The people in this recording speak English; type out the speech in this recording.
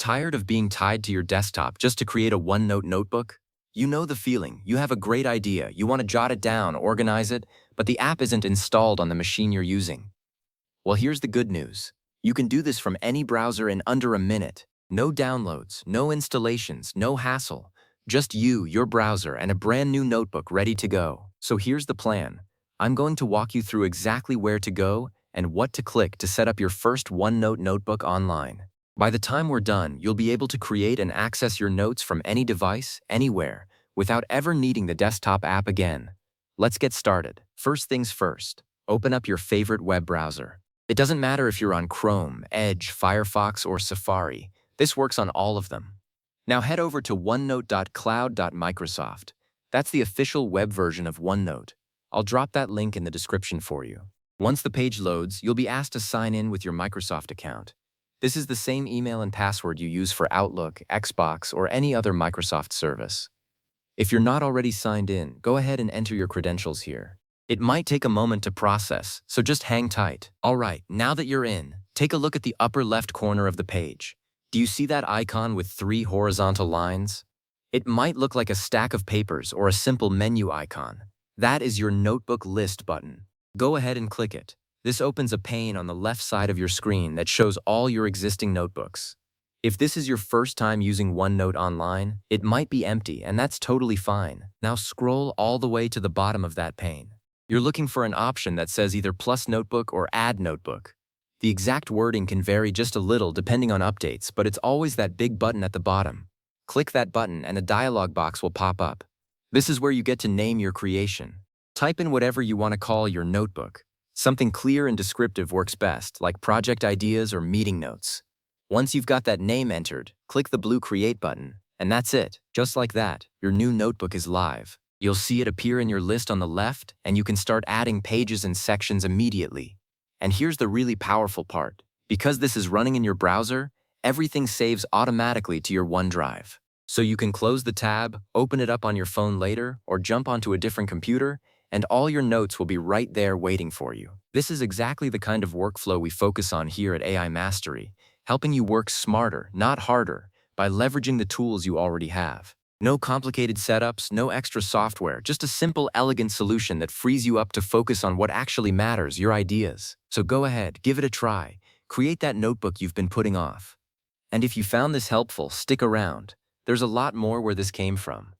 Tired of being tied to your desktop just to create a OneNote notebook? You know the feeling. You have a great idea, you want to jot it down, organize it, but the app isn't installed on the machine you're using. Well, here's the good news. You can do this from any browser in under a minute. No downloads, no installations, no hassle. Just you, your browser, and a brand new notebook ready to go. So here's the plan. I'm going to walk you through exactly where to go and what to click to set up your first OneNote notebook online. By the time we're done, you'll be able to create and access your notes from any device, anywhere, without ever needing the desktop app again. Let's get started. First things first, open up your favorite web browser. It doesn't matter if you're on Chrome, Edge, Firefox, or Safari. This works on all of them. Now head over to OneNote.cloud.microsoft. That's the official web version of OneNote. I'll drop that link in the description for you. Once the page loads, you'll be asked to sign in with your Microsoft account. This is the same email and password you use for Outlook, Xbox, or any other Microsoft service. If you're not already signed in, go ahead and enter your credentials here. It might take a moment to process, so just hang tight. All right, now that you're in, take a look at the upper left corner of the page. Do you see that icon with 3 horizontal lines? It might look like a stack of papers or a simple menu icon. That is your Notebook List button. Go ahead and click it. This opens a pane on the left side of your screen that shows all your existing notebooks. If this is your first time using OneNote online, it might be empty, and that's totally fine. Now scroll all the way to the bottom of that pane. You're looking for an option that says either Plus Notebook or Add Notebook. The exact wording can vary just a little depending on updates, but it's always that big button at the bottom. Click that button and a dialog box will pop up. This is where you get to name your creation. Type in whatever you want to call your notebook. Something clear and descriptive works best, like project ideas or meeting notes. Once you've got that name entered, click the blue Create button, and that's it. Just like that, your new notebook is live. You'll see it appear in your list on the left, and you can start adding pages and sections immediately. And here's the really powerful part. Because this is running in your browser, everything saves automatically to your OneDrive. So you can close the tab, open it up on your phone later, or jump onto a different computer, and all your notes will be right there waiting for you. This is exactly the kind of workflow we focus on here at AI Mastery, helping you work smarter, not harder, by leveraging the tools you already have. No complicated setups, no extra software, just a simple, elegant solution that frees you up to focus on what actually matters, your ideas. So go ahead, give it a try. Create that notebook you've been putting off. And if you found this helpful, stick around. There's a lot more where this came from.